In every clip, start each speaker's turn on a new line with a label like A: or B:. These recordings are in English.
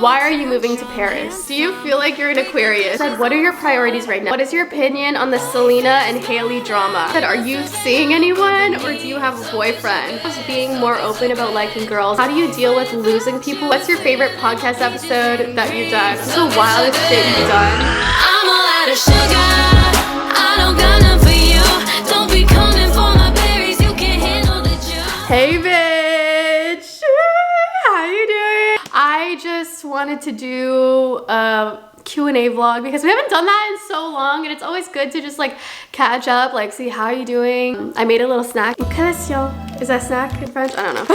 A: Why are you moving to Paris? Do you feel like you're an Aquarius? Said, what are your priorities right now? What is your opinion on the Selena and Hailey drama? Said, are you seeing anyone or do you have a boyfriend? Just being more open about liking girls. How do you deal with losing people? What's your favorite podcast episode that you've done? What's the wildest shit you've done? I'm all out of sugar. I don't got none for you. Don't be coming for my berries. You can't handle the juice. Hey bitch. How you doing? I just wanted to do a Q&A vlog because we haven't done that in so long and it's always good to just like catch up, like see how you doing. I made a little snack. Is that snack in French? I don't know.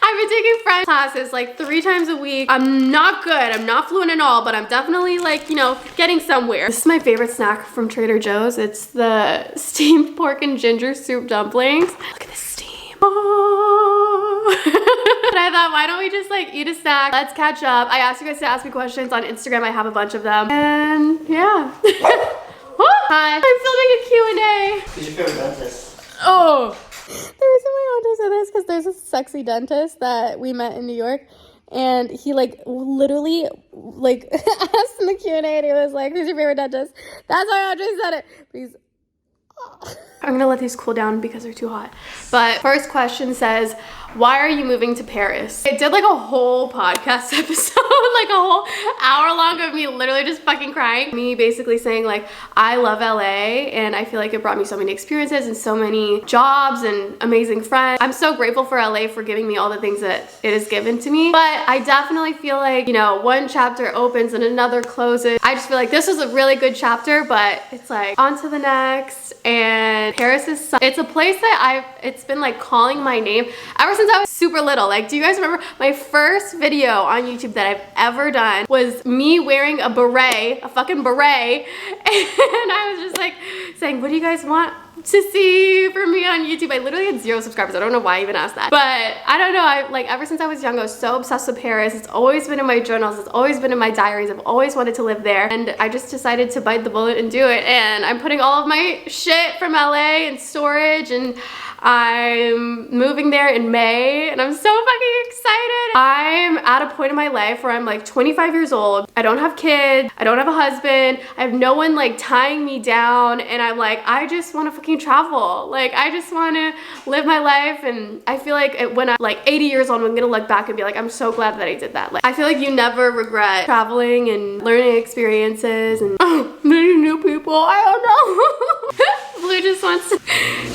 A: I've been taking French classes like 3 times a week. I'm not good, I'm not fluent at all, but I'm definitely like, you know, getting somewhere. This is my favorite snack from Trader Joe's. It's the steamed pork and ginger soup dumplings. Look at this steam. Oh. But I thought, why don't we just like eat a snack? Let's catch up. I asked you guys to ask me questions on Instagram. I have a bunch of them. And yeah. Hi. I'm filming a Q&A.
B: Who's your favorite dentist?
A: Oh. The reason why I want to say this is because there's a sexy dentist that we met in New York. And he like literally like asked in the Q&A and he was like, who's your favorite dentist? That's why Audrey said it. Please. I'm gonna let these cool down because they're too hot. But first question says, why are you moving to Paris? I did like a whole podcast episode, like a whole hour long of me literally just fucking crying. Me basically saying like, I love LA and I feel like it brought me so many experiences and so many jobs and amazing friends. I'm so grateful for LA for giving me all the things that it has given to me. But I definitely feel like, you know, one chapter opens and another closes. I just feel like this was a really good chapter, but it's like on to the next. And Paris is, it's a place that it's been like calling my name ever since I was super little. Like, do you guys remember my first video on YouTube that I've ever done was me wearing a beret, a fucking beret, and I was just like saying, what do you guys want to see from me on YouTube? I literally had 0 subscribers. I don't know why I even asked that, but I don't know. I like ever since I was young, I was so obsessed with Paris. It's always been in my journals. It's always been in my diaries. I've always wanted to live there, and I just decided to bite the bullet and do it. And I'm putting all of my shit from LA in storage, and I'm moving there in May, and I'm so fucking excited. I'm at a point in my life where I'm like 25 years old. I don't have kids. I don't have a husband. I have no one like tying me down, and I'm like, I just want to fucking travel. Like, I just want to live my life, and I feel like when I'm like 80 years old, I'm gonna look back and be like, I'm so glad that I did that. Like, I feel like you never regret traveling and learning experiences and meeting new people. I don't know. Blue just wants to,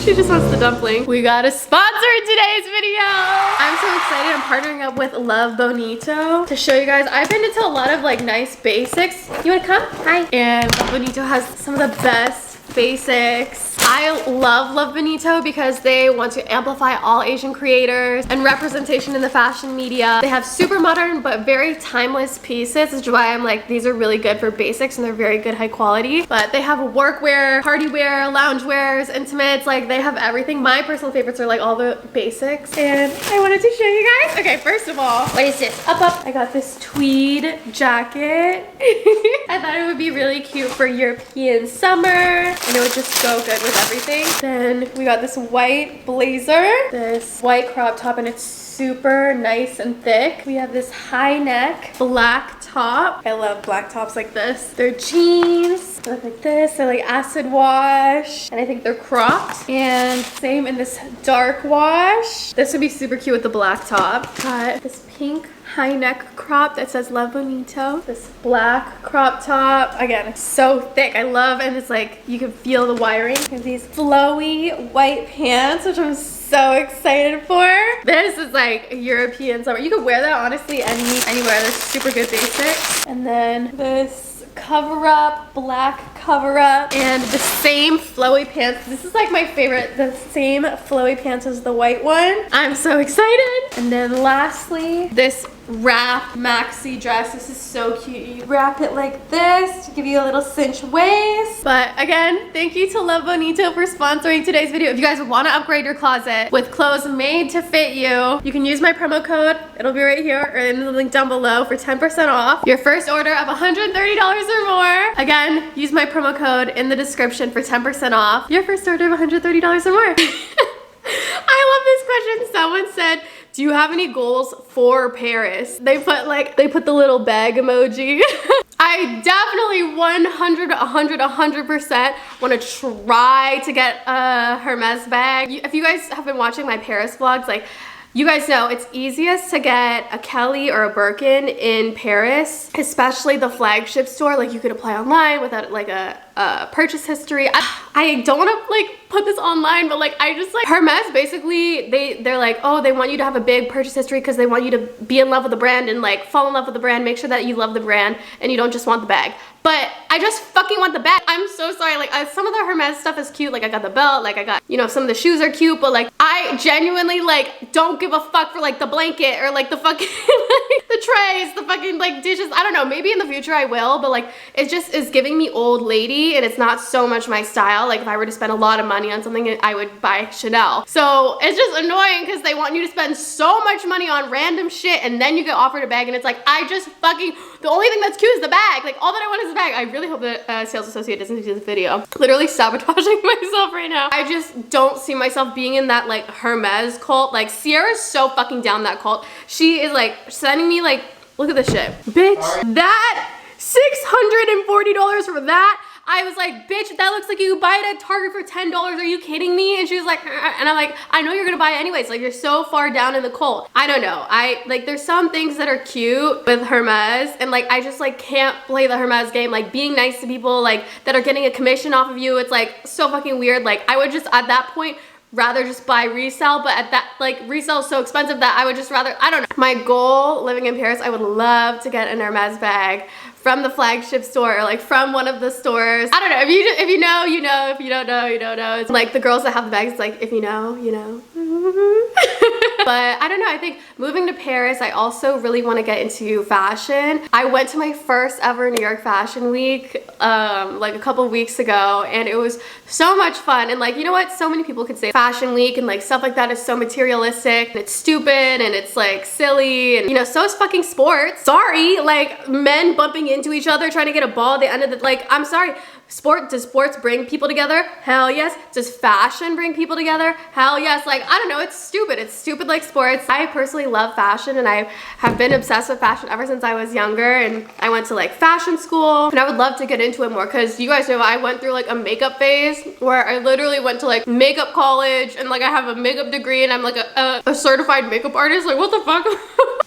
A: she just wants the dumpling. We got a sponsor in today's video. I'm so excited. I'm partnering up with Love Bonito to show you guys. I've been into a lot of like nice basics. You wanna come? Hi. And Love Bonito has some of the best basics. I love Bonito because they want to amplify all Asian creators and representation in the fashion media. They have super modern but very timeless pieces, which is why I'm like, these are really good for basics and they're very good high quality. But they have workwear, party wear, lounge wears, intimates, like they have everything. My personal favorites are like all the basics, and I wanted to show you guys. Okay, first of all, what is this? Up. I got this tweed jacket. I thought it would be really cute for European summer, and it would just go good with everything. Then we got this white blazer, this white crop top, and it's super nice and thick. We have this high neck black top. I love black tops like this. They're jeans. They look like this. They're like acid wash, and I think they're cropped. And same in this dark wash. This would be super cute with the black top. Got this pink high neck crop that says Love Bonito. This black crop top. Again, it's so thick. I love, and it's like, you can feel the wiring. We have these flowy white pants, which I'm so excited for. This is like a European summer. You could wear that honestly anywhere. They're super good basics. And then this cover up, black cover up, and the same flowy pants. This is like my favorite, the same flowy pants as the white one. I'm so excited. And then lastly, this wrap maxi dress. This is so cute. You wrap it like this to give you a little cinch waist. But again, thank you to Love Bonito for sponsoring today's video. If you guys want to upgrade your closet with clothes made to fit you, you can use my promo code. It'll be right here or in the link down below for 10% off your first order of $130 or more. Again, use my promo code in the description for 10% off your first order of $130 or more. I love this question. Someone said, do you have any goals for Paris? They put the little bag emoji. I definitely 100% want to try to get a Hermes bag. If you guys have been watching my Paris vlogs, like, you guys know it's easiest to get a Kelly or a Birkin in Paris, especially the flagship store. Like, you could apply online without like a purchase history. I don't want to like put this online, but like I just like Hermes basically they're like, oh, they want you to have a big purchase history because they want you to be in love with the brand and like fall in love with the brand, make sure that you love the brand and you don't just want the bag. But I just fucking want the bag. I'm so sorry. Like, some of the Hermes stuff is cute. Like, I got the belt, like I got, you know, some of the shoes are cute, but like I genuinely like don't give a fuck for like the blanket or like the fucking like, the trays, the fucking like dishes. I don't know, maybe in the future I will, but like it just is giving me old lady and it's not so much my style. Like, if I were to spend a lot of money on something, I would buy Chanel. So it's just annoying because they want you to spend so much money on random shit and then you get offered a bag and it's like, I just fucking, the only thing that's cute is the bag. Like, all that I want is the bag. I really hope the sales associate doesn't see this video. Literally sabotaging myself right now. I just don't see myself being in that like Hermes cult. Like, Sierra's so fucking down that cult. She is like sending me like, look at this shit. Bitch, that $640 for that. I was like, bitch, that looks like you could buy it at Target for $10. Are you kidding me? And she was like, and I'm like, I know you're gonna buy it anyways. Like, you're so far down in the cult. I don't know. There's some things that are cute with Hermes, and like, I just like can't play the Hermes game. Like, being nice to people like that are getting a commission off of you, it's like so fucking weird. Like, I would just at that point rather just buy resale, but at that, like, resale is so expensive that I would just rather, I don't know. My goal living in Paris, I would love to get an Hermes bag from the flagship store or like from one of the stores. I don't know, if you know, you know, if you don't know, you don't know. It's like the girls that have the bags, it's like, if you know, you know. But I don't know, I think moving to Paris, I also really want to get into fashion. I went to my first ever New York Fashion Week like a couple weeks ago, and it was so much fun. And like, you know what, so many people could say Fashion Week and like stuff like that is so materialistic and it's stupid and it's like silly, and you know, so is fucking sports. Sorry, like men bumping into each other trying to get a ball at the end of the, like, I'm sorry, does sports bring people together? Hell yes. Does fashion bring people together? Hell yes. Like, I don't know, it's stupid like sports. I personally love fashion and I have been obsessed with fashion ever since I was younger, and I went to like fashion school, and I would love to get into it more because you guys know I went through like a makeup phase where I literally went to like makeup college, and like I have a makeup degree and I'm like a certified makeup artist. Like, what the fuck?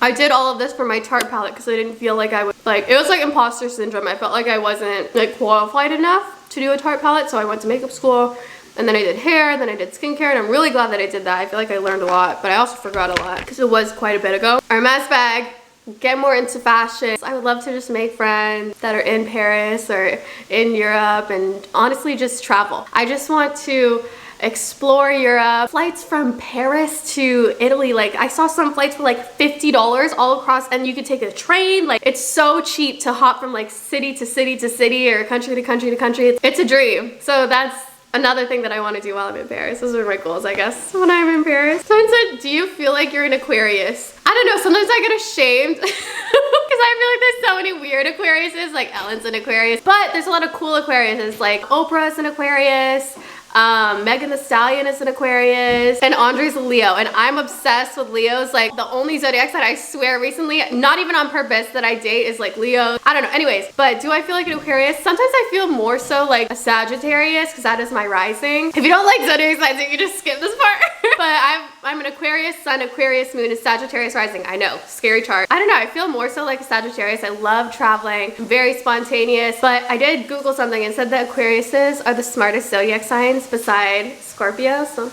A: I did all of this for my Tarte palette because I didn't feel like I would, like, it was like imposter syndrome. I felt like I wasn't like qualified enough to do a Tarte palette, so I went to makeup school, and then I did hair, then I did skincare, and I'm really glad that I did that. I feel like I learned a lot, but I also forgot a lot because it was quite a bit ago. Hermes bag, get more into fashion. I would love to just make friends that are in Paris or in Europe, and honestly just travel. I just want to explore Europe. Flights from Paris to Italy, like I saw some flights for like $50 all across, and you could take a train. Like, it's so cheap to hop from like city to city to city or country to country to country. It's a dream. So that's another thing that I want to do while I'm in Paris. Those are my goals, I guess, when I'm in Paris. Someone said, do you feel like you're an Aquarius? I don't know, sometimes I get ashamed because I feel like there's so many weird Aquariuses, like Ellen's an Aquarius, but there's a lot of cool Aquariuses, like Oprah's an Aquarius, Megan Thee Stallion is an Aquarius, and Andre's a Leo, and I'm obsessed with Leos. Like, the only zodiacs that I swear recently, not even on purpose, that I date is like Leo. I don't know, anyways, but do I feel like an Aquarius? Sometimes I feel more so like a Sagittarius because that is my rising. If you don't like zodiac signs, you can just skip this part. But I'm an Aquarius sun, Aquarius moon, and Sagittarius rising. I know, scary chart. I don't know, I feel more so like a Sagittarius. I love traveling, I'm very spontaneous, but I did Google something and said that Aquariuses are the smartest zodiac signs beside Scorpio, so.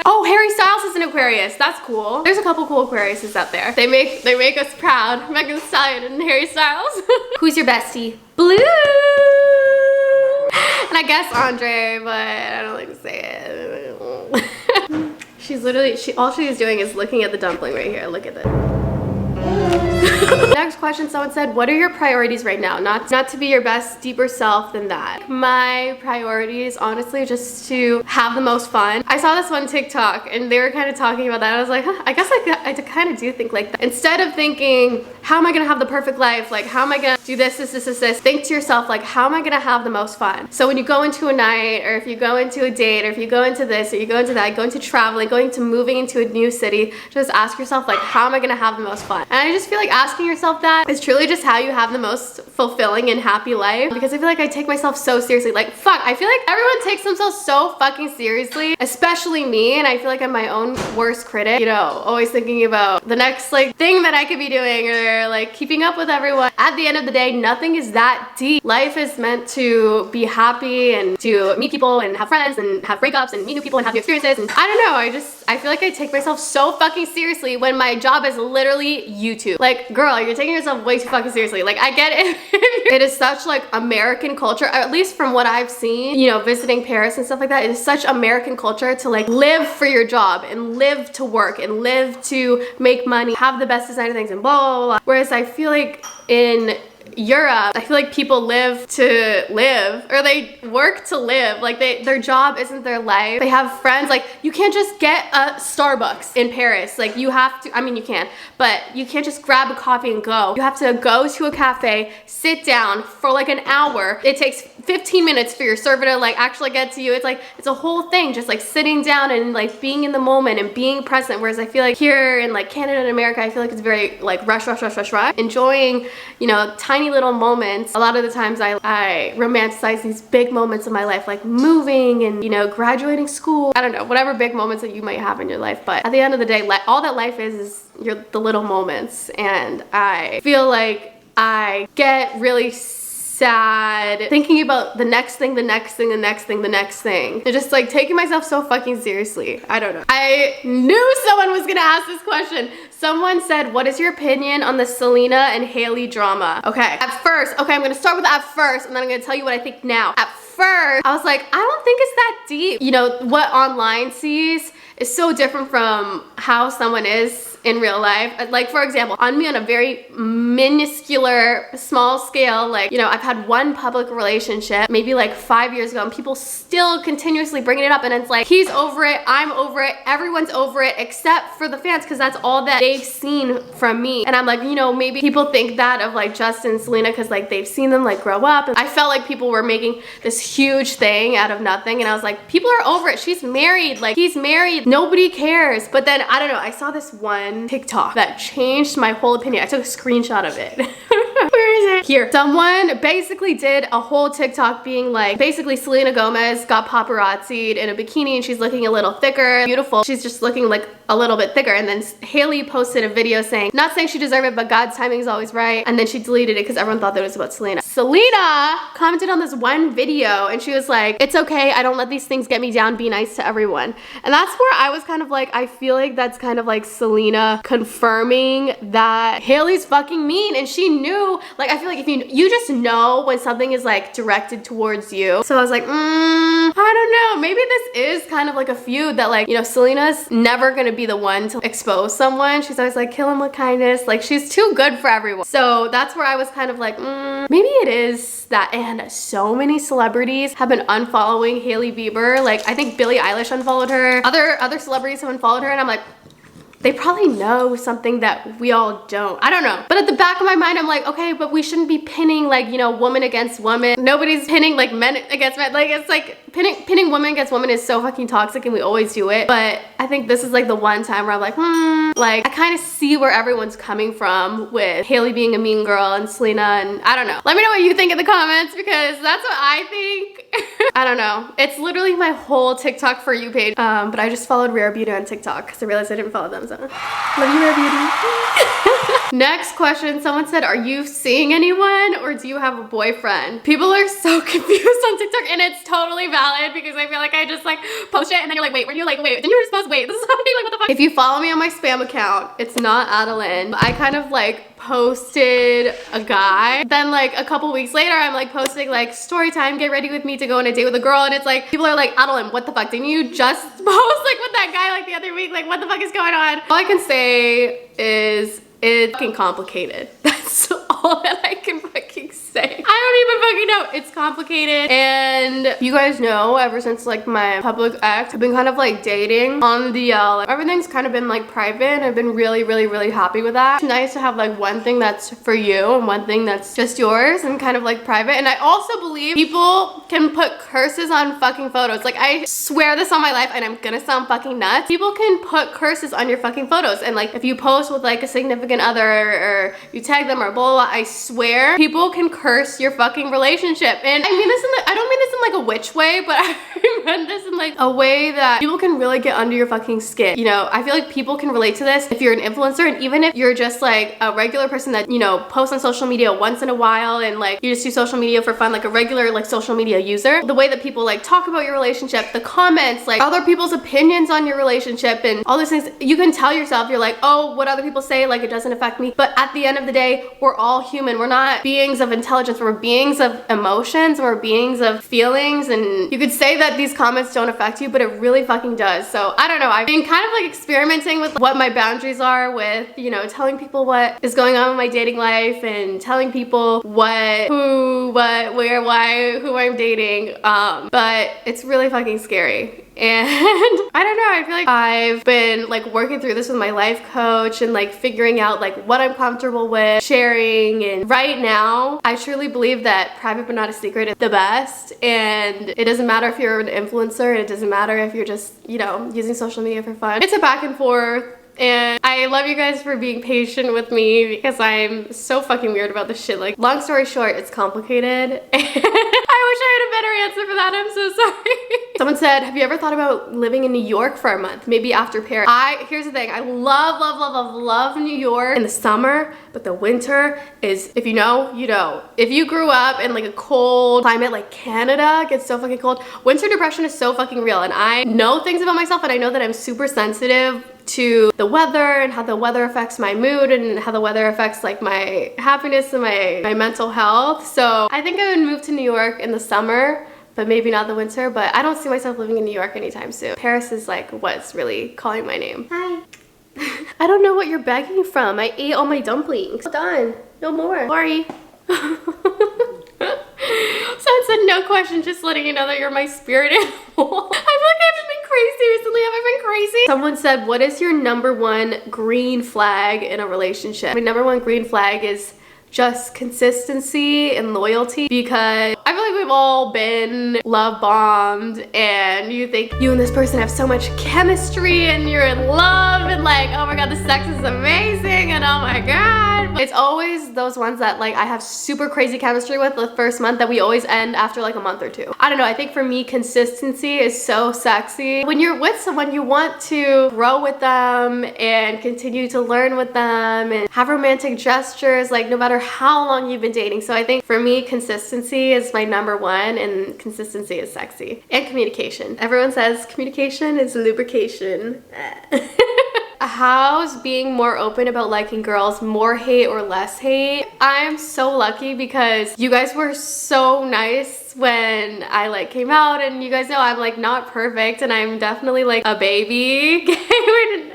A: Oh, Harry Styles is an Aquarius. That's cool. There's a couple cool Aquariuses out there. They make us proud. Megan Thee Stallion and Harry Styles. Who's your bestie? Blue. And I guess Andre, but I don't like to say it. She's literally, all she is doing is looking at the dumpling right here. Look at it. Next question, someone said, what are your priorities right now? Not to be your best, deeper self than that. My priorities, honestly, just to have the most fun. I saw this one TikTok and they were kind of talking about that. I was like, huh, I guess I kind of do think like that. Instead of thinking, how am I gonna have the perfect life? Like, how am I gonna do this, think to yourself, like, how am I gonna have the most fun? So when you go into a night, or if you go into a date, or if you go into this, or you go into that, go into traveling, going to moving into a new city, just ask yourself, like, how am I gonna have the most fun? And I just feel like asking yourself that is truly just how you have the most fulfilling and happy life, because I feel like I take myself so seriously. Like, fuck, I feel like everyone takes themselves so fucking seriously, especially me, and I feel like I'm my own worst critic, you know, always thinking about the next like thing that I could be doing, or like keeping up with everyone. At the end of the day, nothing is that deep. Life is meant to be happy and to meet people and have friends and have breakups and meet new people and have new experiences, and I don't know, I feel like I take myself so fucking seriously when my job is literally YouTube. Like, girl, you're taking yourself way too fucking seriously. Like, I get it. It is such like American culture, at least from what I've seen, you know, visiting Paris and stuff like that. It is such American culture to like live for your job and live to work and live to make money, have the best designer things and blah, blah, blah. Whereas I feel like in Europe, I feel like people live to live, or they work to live. Like, their job isn't their life. They have friends. Like, you can't just get a Starbucks in Paris. Like, you have to, I mean, you can, but you can't just grab a coffee and go. You have to go to a cafe, sit down for like an hour. It takes 15 minutes for your server to like actually get to you. It's like, it's a whole thing, just like sitting down and like being in the moment and being present. Whereas I feel like here in like Canada and America, I feel like it's very like rush. Enjoying, you know, tiny little moments. A lot of the times I romanticize these big moments in my life, like moving and, you know, graduating school. I don't know, whatever big moments that you might have in your life. But at the end of the day, all that life is the little moments. And I feel like I get really sad thinking about the next thing, and just like taking myself so fucking seriously. I don't know. I knew someone was gonna ask this question. Someone said, what is your opinion on the Selena and Hailey drama? Okay, I'm gonna start with at first, and then I'm gonna tell you what I think now. At first, I was like, I don't think it's that deep. You know, what online sees is so different from how someone is in real life. Like, for example, on me, on a very minuscule, small scale, like, you know, I've had one public relationship maybe like 5 years ago, and people still continuously bringing it up, and it's like, he's over it, I'm over it, everyone's over it except for the fans, because that's all that they've seen from me. And I'm like, you know, maybe people think that of like Justin and Selena because like they've seen them like grow up. And I felt like people were making this huge thing out of nothing, and I was like, people are over it, she's married, like he's married, nobody cares. But then I don't know, I saw this one TikTok that changed my whole opinion. I took a screenshot of it. Where is it? Here. Someone basically did a whole TikTok being like, basically Selena Gomez got paparazzi'd in a bikini and she's looking a little thicker, beautiful. She's just looking like a little bit thicker. And then Hailey posted a video saying, not saying she deserved it, but God's timing is always right. And then she deleted it because everyone thought that it was about Selena. Selena commented on this one video and she was like, it's okay, I don't let these things get me down, be nice to everyone. And that's where I was kind of like, I feel like that's kind of like Selena confirming that Hailey's fucking mean, and she knew. Like, I feel like if you just know when something is like directed towards you. So I was like, I don't know, maybe this is kind of like a feud that, like, you know, Selena's never gonna be the one to expose someone. She's always like, kill him with kindness. Like, she's too good for everyone. So that's where I was kind of like, maybe it is that. And so many celebrities have been unfollowing Hailey Bieber. Like, I think Billie Eilish unfollowed her. Other celebrities have unfollowed her, and I'm like, they probably know something that we all don't. I don't know. But at the back of my mind, I'm like, okay, but we shouldn't be pinning, like, you know, woman against woman. Nobody's pinning like men against men. Like, it's like pinning woman against woman is so fucking toxic, and we always do it. But I think this is like the one time where I'm like, like, I kind of see where everyone's coming from with Hailey being a mean girl and Selena, and I don't know. Let me know what you think in the comments, because that's what I think. I don't know. It's literally my whole TikTok For You page. But I just followed Rare Beauty on TikTok because I realized I didn't follow them. So love you, Rare Beauty. Next question. Someone said, are you seeing anyone or do you have a boyfriend? People are so confused on TikTok, and it's totally valid because I feel like I just like post it and then you're like, wait, didn't you just post? Wait, this is happening, like what the fuck? If you follow me on my spam account, it's not Adeline. I kind of like posted a guy. Then like a couple weeks later, I'm like posting like story time, get ready with me to go on a date with a girl. And it's like, people are like, Adeline, what the fuck? Didn't you just post like with that guy like the other week? Like, what the fuck is going on? All I can say is it's fucking complicated. That's all that I can fucking say. saying. I don't even fucking know. It's complicated. And you guys know, ever since like my public ex, I've been kind of like dating on the DL. Like, everything's kind of been like private, and I've been really happy with that. It's nice to have like one thing that's for you and one thing that's just yours and kind of like private. And I also believe people can put curses on fucking photos. Like, I swear this on my life, and I'm gonna sound fucking nuts. People can put curses on your fucking photos, and like if you post with like a significant other or you tag them or blah, blah, blah, I swear people can curse your fucking relationship. And I mean this in I don't mean this in like a witch way, but I meant this in like a way that people can really get under your fucking skin. You know, I feel like people can relate to this if you're an influencer, and even if you're just like a regular person that, you know, posts on social media once in a while and like you just do social media for fun, like a regular like social media user. The way that people like talk about your relationship, the comments, like other people's opinions on your relationship and all these things, you can tell yourself, you're like, oh, what other people say, like it doesn't affect me. But at the end of the day, we're all human. We're not beings of intelligence. We're beings of emotions. We're beings of feelings. And you could say that these comments don't affect you, but it really fucking does. So I don't know. I've been kind of like experimenting with what my boundaries are with, you know, telling people what is going on in my dating life and telling people what, who, what, where, why, who I'm dating. But it's really fucking scary. And I don't know, I feel like I've been like working through this with my life coach and like figuring out like what I'm comfortable with sharing. And right now, I truly believe that private but not a secret is the best. And it doesn't matter if you're an influencer, it doesn't matter if you're just, you know, using social media for fun. It's a back and forth. And I love you guys for being patient with me because I'm so fucking weird about this shit. Like, long story short, it's complicated. I wish I had a better answer for that. I'm so sorry. Someone said, have you ever thought about living in New York for a month? Maybe after Paris. Here's the thing. I love New York in the summer, but the winter is, if you know, you know. If you grew up in like a cold climate like Canada, it gets so fucking cold. Winter depression is so fucking real. And I know things about myself, and I know that I'm super sensitive to the weather and how the weather affects my mood and how the weather affects like my happiness and my mental health. So I think I would move to New York in the summer, but maybe not the winter. But I don't see myself living in New York anytime soon. Paris is like what's really calling my name. Hi. I don't know what you're begging from. I ate all my dumplings. Done. No more. Sorry. Someone said no question, just letting you know that you're my spirit animal. I feel like I haven't been crazy recently. Have I been crazy? Someone said, what is your #1 green flag in a relationship? My #1 green flag is just consistency and loyalty, because I feel like we've all been love bombed and you think you and this person have so much chemistry and you're in love and like, oh my god, the sex is amazing and oh my god. It's always those ones that like I have super crazy chemistry with the first month that we always end after like a month or two. I don't know, I think for me consistency is so sexy. When you're with someone, you want to grow with them and continue to learn with them and have romantic gestures like no matter how long you've been dating. So I think for me consistency is my #1, and consistency is sexy. And communication. Everyone says communication is lubrication. How's being more open about liking girls? More hate or less hate? I'm so lucky because you guys were so nice when I like came out, and you guys know I'm like not perfect and I'm definitely like a baby.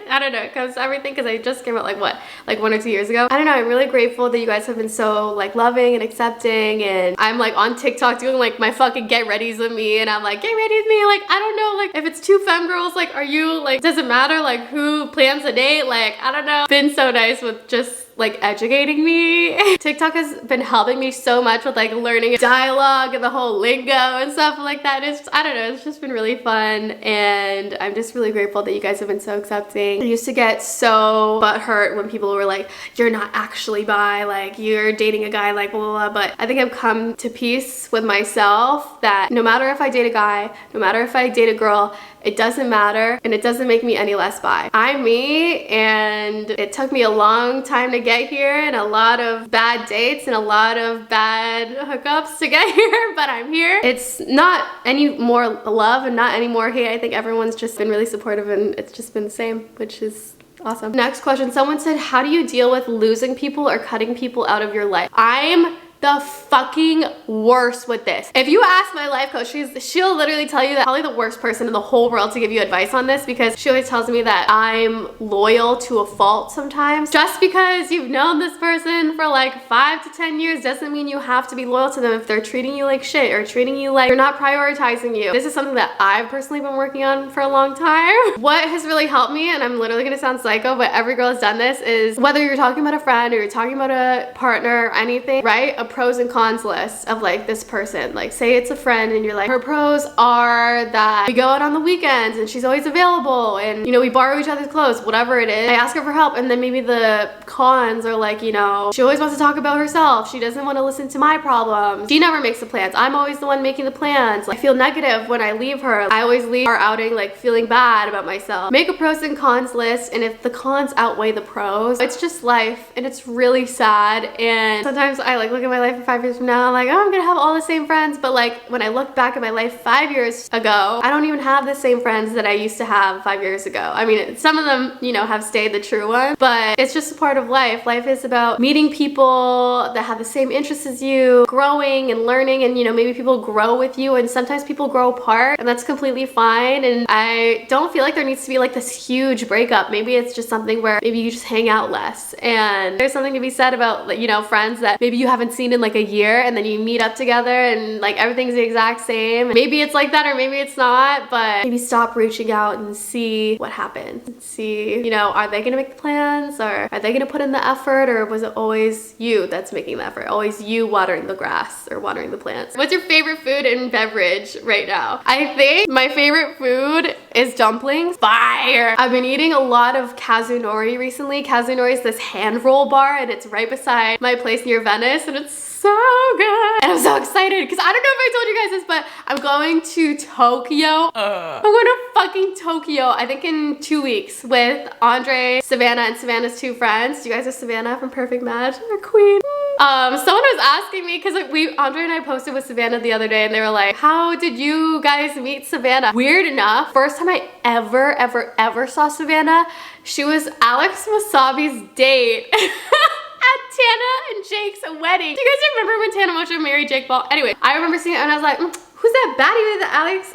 A: I don't know, because I just came out like what, like 1 or 2 years ago. I don't know, I'm really grateful that you guys have been so like loving and accepting, and I'm like on TikTok doing like my fucking get readies with me, and I'm like, get ready with me, like I don't know, like if it's 2 femme girls, like are you like, does it matter like who plans a date? Like I don't know. Been so nice with just like educating me. TikTok has been helping me so much with like learning dialogue and the whole lingo and stuff like that. It's, I don't know, it's just been really fun, and I'm just really grateful that you guys have been so accepting. I used to get so butthurt when people were like, you're not actually bi, like you're dating a guy, like blah, blah, blah. But I think I've come to peace with myself that no matter if I date a guy, no matter if I date a girl, it doesn't matter, and it doesn't make me any less bi. I'm me, and it took me a long time to get here, and a lot of bad dates and a lot of bad hookups to get here, but I'm here. It's not any more love and not any more hate. I think everyone's just been really supportive, and it's just been the same, which is awesome. Next question, someone said, how do you deal with losing people or cutting people out of your life? I'm the fucking worst with this. If you ask my life coach, she'll literally tell you that I'm probably the worst person in the whole world to give you advice on this, because she always tells me that I'm loyal to a fault sometimes. Just because you've known this person for like 5 to 10 years doesn't mean you have to be loyal to them if they're treating you like shit or treating you like they're not prioritizing you. This is something that I've personally been working on for a long time. What has really helped me, and I'm literally gonna sound psycho, but every girl has done this, is whether you're talking about a friend or you're talking about a partner or anything, write a pros and cons list of like this person. Like say it's a friend and you're like, her pros are that we go out on the weekends and she's always available, and you know, we borrow each other's clothes, whatever it is. I ask her for help, and then maybe the cons are like, you know, she always wants to talk about herself. She doesn't want to listen to my problems. She never makes the plans. I'm always the one making the plans. Like, I feel negative when I leave her. I always leave our outing like feeling bad about myself. Make a pros and cons list, and if the cons outweigh the pros, it's just life, and it's really sad. And sometimes I like look at my life in 5 years from now, I'm like, oh, I'm gonna have all the same friends, but like when I look back at my life 5 years ago, I don't even have the same friends that I used to have 5 years ago. I mean, some of them, you know, have stayed the true ones, but it's just a part of life. Life is about meeting people that have the same interests as you, growing and learning, and you know, maybe people grow with you, and sometimes people grow apart, and that's completely fine. And I don't feel like there needs to be like this huge breakup. Maybe it's just something where maybe you just hang out less, and there's something to be said about, you know, friends that maybe you haven't seen in like a year, and then you meet up together and like everything's the exact same. Maybe it's like that, or maybe it's not, but maybe stop reaching out and see what happens, and see, you know, are they gonna make the plans, or are they gonna put in the effort, or was it always you that's making the effort, always you watering the grass or watering the plants? What's your favorite food and beverage right now? I think my favorite food is dumplings. Fire! I've been eating a lot of kazunori recently. Kazunori is this hand roll bar, and it's right beside my place near Venice, and it's so good. And I'm so excited because I don't know if I told you guys this, but I'm going to Tokyo. I'm going to fucking Tokyo, I think in 2 weeks, with Andre, Savannah, and Savannah's 2 friends. Do you guys know Savannah from Perfect Match? Our queen. Someone was asking me, because like Andre and I posted with Savannah the other day, and they were like, how did you guys meet Savannah? Weird enough, first time I ever saw Savannah, she was Alex Wasabi's date at Tana and Jake's wedding. Do you guys remember when Tana Mocha married Jake Paul? Anyway, I remember seeing it and I was like, who's that baddie with Alex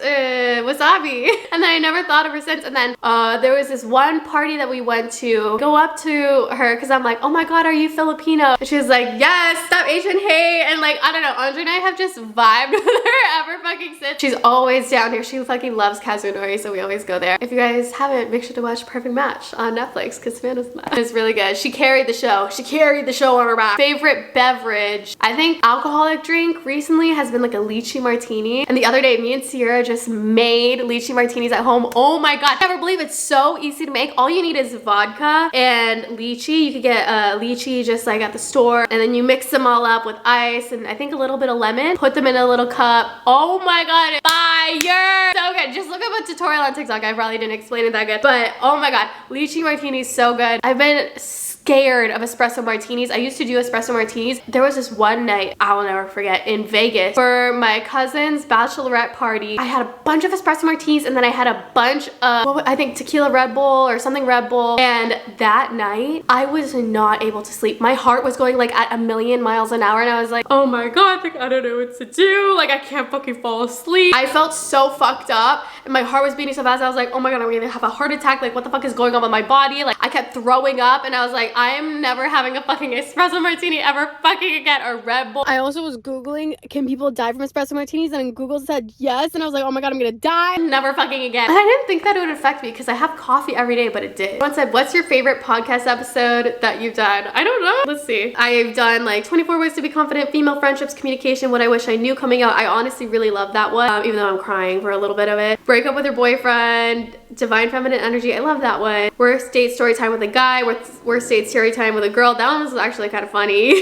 A: Wasabi? And then I never thought of her since. And then there was this one party that we went to, go up to her, because I'm like, oh my god, are you Filipino? And she was like, yes, stop Asian hate. And like, I don't know, Andre and I have just vibed with her ever fucking since. She's always down here. She fucking loves kazunori, so we always go there. If you guys haven't, make sure to watch Perfect Match on Netflix, because Savannah's not. It's really good. She carried the show. She carried the show on her back. Favorite beverage? I think alcoholic drink recently has been like a lychee martini. And the other day, me and Sierra just made lychee martinis at home. Oh my god, I never believe it's so easy to make. All you need is vodka and lychee. You could get lychee just like at the store, and then you mix them all up with ice and I think a little bit of lemon. Put them in a little cup. Oh my god, fire! So good. Just look up a tutorial on TikTok. I probably didn't explain it that good, but oh my god, lychee martini is so good. I've been scared of espresso martinis. I used to do espresso martinis. There was this one night I will never forget in Vegas for my cousin's bachelorette party. I had a bunch of espresso martinis, and then I had a bunch of I think tequila Red Bull or something Red Bull, and that night I was not able to sleep. My heart was going like at 1,000,000 miles an hour, and I was like, oh my god, like I don't know what to do, like I can't fucking fall asleep. I felt so fucked up, and my heart was beating so fast. I was like, oh my god, I'm gonna have a heart attack. Like what the fuck is going on with my body? Like I kept throwing up, and I was like, I'm never having a fucking espresso martini ever fucking again, or Red Bull. I also was googling, can people die from espresso martinis, and Google said yes, and I was like, oh my god, I'm gonna die. Never fucking again. I didn't think that it would affect me because I have coffee every day, but it did. Someone said, what's your favorite podcast episode that you've done? I don't know. Let's see. I've done like 24 Ways to Be Confident, Female Friendships, Communication, What I Wish I Knew coming out. I honestly really love that one, even though I'm crying for a little bit of it. Break Up with Your Boyfriend, Divine Feminine Energy. I love that one. Worst Date Story Time with a Guy, Worst Date Story Time with a Girl. That one was actually kind of funny.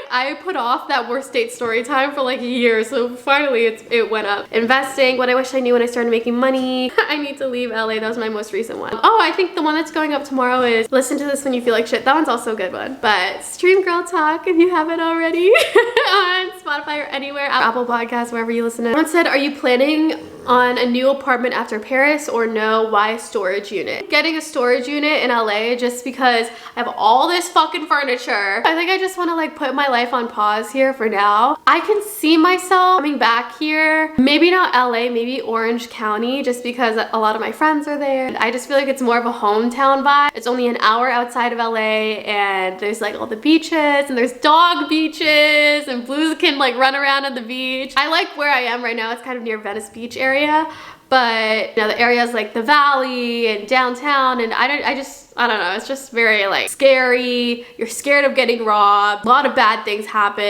A: I put off that Worst Date Story Time for like a year, so finally it went up. Investing, What I Wish I Knew When I Started Making Money. I Need to Leave LA. That was my most recent one. Oh, I think the one that's going up tomorrow is Listen to This When You Feel Like Shit. That one's also a good one. But stream Girl Talk if you haven't already. on Spotify or anywhere, Apple Podcasts, wherever you listen to. Someone said, are you planning on a new apartment after Paris or no? Why a storage unit? Getting a storage unit in LA just because I have all this fucking furniture. I think I just want to like put my life on pause here for now. I can see myself coming back here, maybe not LA, maybe Orange County, just because a lot of my friends are there. I just feel like it's more of a hometown vibe. It's only an hour outside of LA and there's like all the beaches and there's dog beaches and Blues can like run around on the beach. I like where I am right now. It's kind of near Venice Beach area, but you know, the areas like the Valley and downtown, and I don't know, it's just very like scary. You're scared of getting robbed. A lot of bad things happen.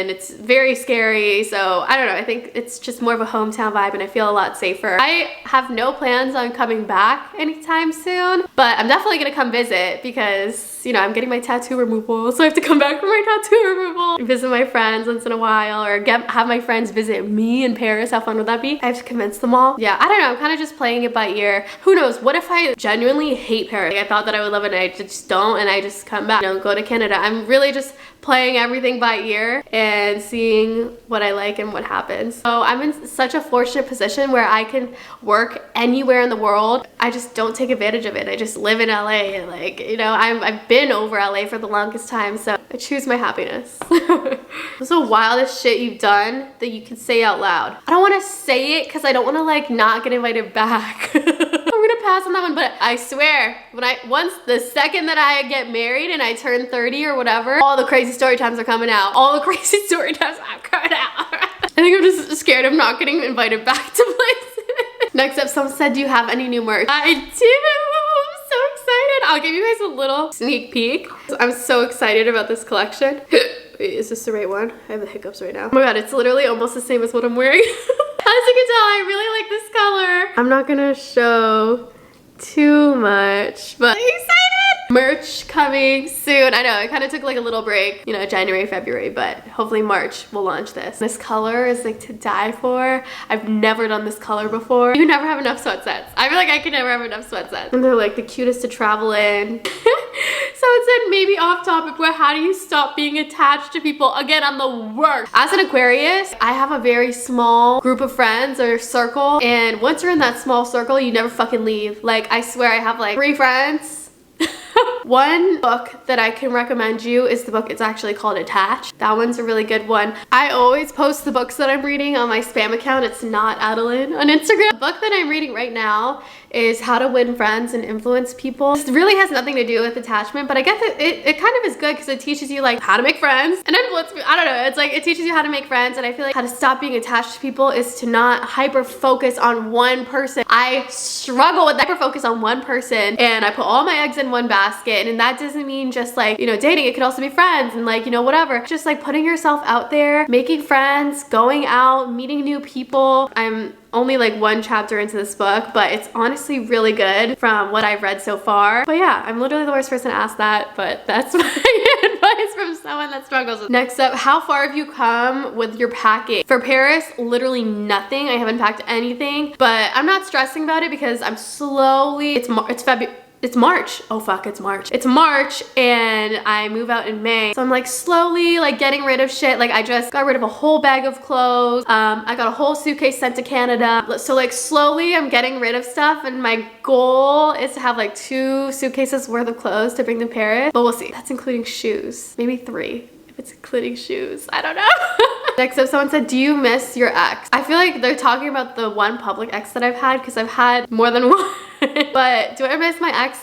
A: It's very scary. So I don't know, I think it's just more of a hometown vibe and I feel a lot safer. I have no plans on coming back anytime soon, but I'm definitely gonna come visit because, you know, I'm getting my tattoo removal, so I have to come back for my tattoo removal. Visit my friends once in a while, or have my friends visit me in Paris. How fun would that be? I have to convince them all. Yeah, I don't know, I'm kind of just playing it by ear. Who knows, what if I genuinely hate Paris? Like, I thought that I would love it and I just don't, and I just come back, you know, go to Canada. I'm really just playing everything by ear and seeing what I like and what happens. So I'm in such a fortunate position where I can work anywhere in the world. I just don't take advantage of it. I just live in LA and like, you know, I've been over LA for the longest time, so I choose my happiness. What's the wildest shit you've done that you can say out loud? I don't want to say it because I don't want to like not get invited back. I'm gonna pass on that one, but I swear, once the second that I get married and I turn 30 or whatever, all the crazy story times are coming out. All the crazy story times are coming out. I think I'm just scared of not getting invited back to places. Next up, someone said, do you have any new merch? I do! I'm so excited. I'll give you guys a little sneak peek. I'm so excited about this collection. Wait, is this the right one? I have the hiccups right now. Oh my god, it's literally almost the same as what I'm wearing. As you can tell, I really like this color. I'm not gonna show too much, but I'm excited! Merch coming soon. I know, I kind of took like a little break, you know, January, February, but hopefully March we'll launch this. This color is like to die for. I've never done this color before. You never have enough sweatsets. I feel like I can never have enough sweatsets. And they're like the cutest to travel in. Someone said, maybe off topic, but how do you stop being attached to people? Again, I'm the worst. As an Aquarius, I have a very small group of friends or circle, and once you're in that small circle, you never fucking leave. Like, I swear I have like 3 friends. One book that I can recommend you is the book, it's actually called Attached. That one's a really good one. I always post the books that I'm reading on my spam account. It's not Adeline on Instagram. The book that I'm reading right now is How to Win Friends and Influence People. This really has nothing to do with attachment, but I guess it kind of is good because it teaches you like how to make friends and influence people. I don't know, it's like it teaches you how to make friends, and I feel like how to stop being attached to people is to not hyper focus on one person. I struggle with hyper focus on one person, and I put all my eggs in one basket, and that doesn't mean just like, you know, dating. It could also be friends and like, you know, whatever. Just like putting yourself out there, making friends, going out, meeting new people. I'm only like 1 chapter into this book, but it's honestly really good from what I've read so far. But yeah, I'm literally the worst person to ask that, but that's my advice from someone that struggles with. Next up, how far have you come with your packing? For Paris, literally nothing. I haven't packed anything, but I'm not stressing about it because I'm slowly, it's March. Oh fuck, it's March. It's March and I move out in May. So I'm like slowly like getting rid of shit. Like I just got rid of a whole bag of clothes. I got a whole suitcase sent to Canada. So like slowly I'm getting rid of stuff, and my goal is to have like 2 suitcases worth of clothes to bring to Paris. But we'll see. That's including shoes. Maybe 3 if it's including shoes. I don't know. Next up, someone said, do you miss your ex? I feel like they're talking about the one public ex that I've had because I've had more than one. But do I miss my ex?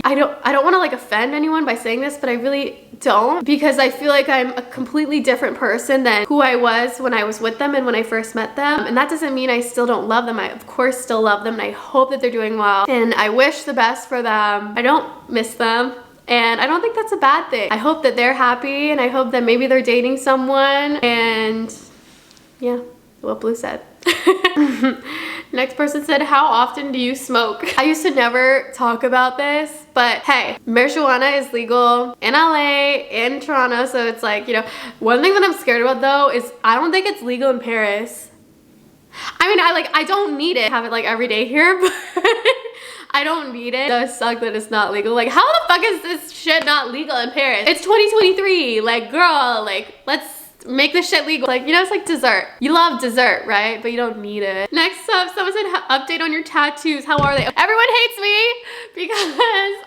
A: I don't want to like offend anyone by saying this, but I really don't, because I feel like I'm a completely different person than who I was when I was with them and when I first met them. And that doesn't mean I still don't love them. I of course still love them, and I hope that they're doing well, and I wish the best for them. I don't miss them, and I don't think that's a bad thing. I hope that they're happy, and I hope that maybe they're dating someone, and yeah, what Blue said. Next person said, how often do you smoke? I used to never talk about this, but hey, marijuana is legal in LA, in Toronto, so it's like, you know, one thing that I'm scared about though is I don't think it's legal in Paris. I mean, I don't need it, have it like every day here, but I don't need it. It does suck that it's not legal. Like, how the fuck is this shit not legal in Paris? It's 2023. Like, girl, like, let's make this shit legal. Like, you know, it's like dessert. You love dessert, right? But you don't need it. Next up, someone said, update on your tattoos. How are they? Everyone hates me because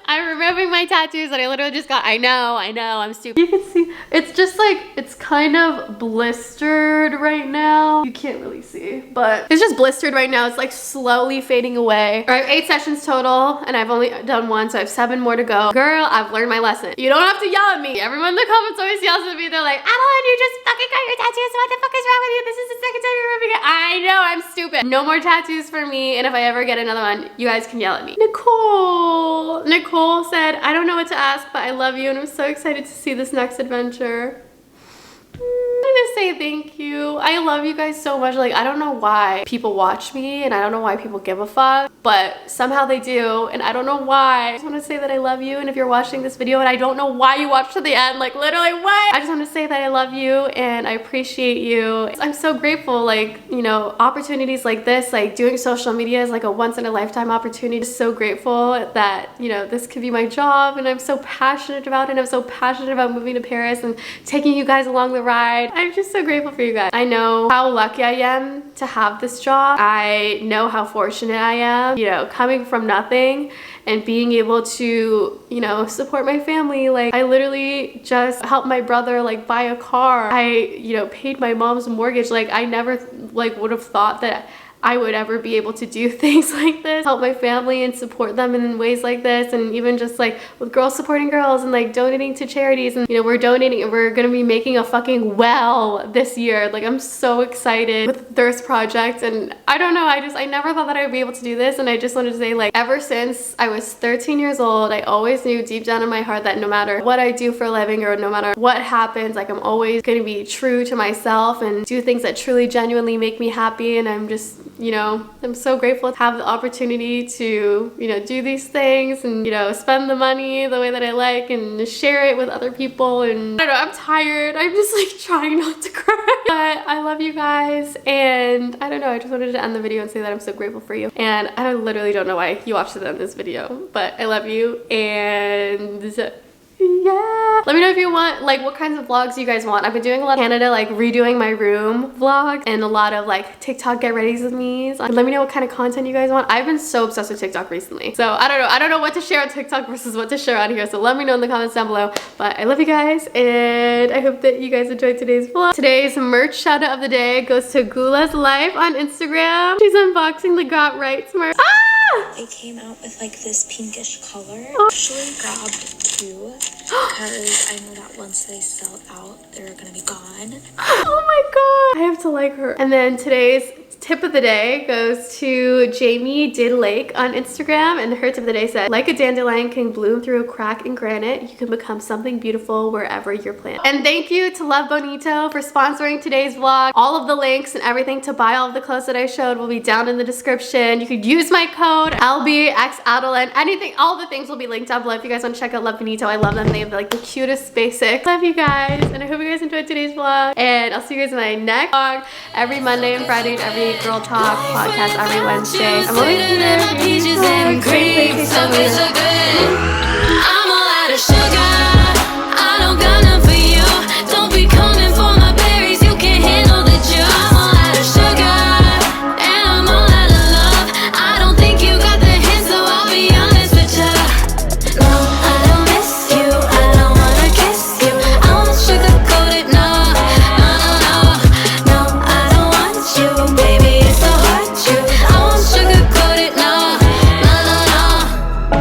A: I'm removing my tattoos that I literally just got. I know, I'm stupid. You can see, it's just like, it's kind of blistered right now. You can't really see, but it's just blistered right now. It's like slowly fading away. I have 8 sessions total and I've only done 1, so I have 7 more to go. Girl, I've learned my lesson. You don't have to yell at me. Everyone in the comments always yells at me. They're like, Adeline, you just fucking got your tattoos. What the fuck is wrong with you? This is the second time you're removing it. I know, I'm stupid. No more tattoos for me. And if I ever get another one, you guys can yell at me. Nicole said, I don't know what to ask, but I love you and I'm so excited to see this next adventure. I'm gonna say thank you. I love you guys so much. Like, I don't know why people watch me and I don't know why people give a fuck, but somehow they do, and I don't know why. I just want to say that I love you, and if you're watching this video and I don't know why you watched to the end, like literally what? I just want to say that I love you and I appreciate you. I'm so grateful, like, you know, opportunities like this, like doing social media is like a once in a lifetime opportunity. Just so grateful that, you know, this could be my job and I'm so passionate about it. And I'm so passionate about moving to Paris and taking you guys along the ride. I'm just so grateful for you guys. I know how lucky I am to have this job. I know how fortunate I am, you know, coming from nothing and being able to, you know, support my family. Like, I literally just helped my brother like buy a car. I, you know, paid my mom's mortgage. Like, I never like would have thought that I would ever be able to do things like this, help my family and support them in ways like this, and even just like with girls supporting girls and like donating to charities. And you know, we're gonna be making a fucking well this year. Like, I'm so excited with Thirst Project, and I don't know, I never thought that I would be able to do this. And I just wanted to say, like, ever since I was 13 years old, I always knew deep down in my heart that no matter what I do for a living or no matter what happens, like, I'm always gonna be true to myself and do things that truly genuinely make me happy. And I'm just, you know, I'm so grateful to have the opportunity to, you know, do these things and, you know, spend the money the way that I like and share it with other people. And I don't know, I'm tired. I'm just like trying not to cry. But I love you guys, and I don't know, I just wanted to end the video and say that I'm so grateful for you. And I literally don't know why you watched to the end of this video, but I love you, and yeah. Let me know if you want, like, what kinds of vlogs you guys want. I've been doing a lot of Canada, like redoing my room vlogs, and a lot of like TikTok get readies with me. So let me know what kind of content you guys want. I've been so obsessed with TikTok recently, so I don't know what to share on TikTok versus what to share on here. So let me know in the comments down below. But I love you guys, and I hope that you guys enjoyed today's vlog. Today's merch shout out of the day goes to Gula's Life on Instagram. She's unboxing the Got Rights merch.
B: It came out with like this pinkish color. I actually grabbed 2 because I know that once they sell out, they're gonna be gone.
A: Oh my god, I have to like her. And then today's tip of the day goes to Jamie Did Lake on Instagram, and her tip of the day said, like a dandelion can bloom through a crack in granite, you can become something beautiful wherever you're planted. And thank you to Love Bonito for sponsoring today's vlog. All of the links and everything to buy all of the clothes that I showed will be down in the description. You could use my code LBXAdeline. Anything, all the things will be linked down below if you guys want to check out Love Bonito. I love them. They have like the cutest basics. Love you guys, and I hope you guys enjoyed today's vlog, and I'll see you guys in my next vlog every Monday and Friday, and every Girl Talk podcast every Wednesday. I'm always here. I'm all out of sugar. I don't got no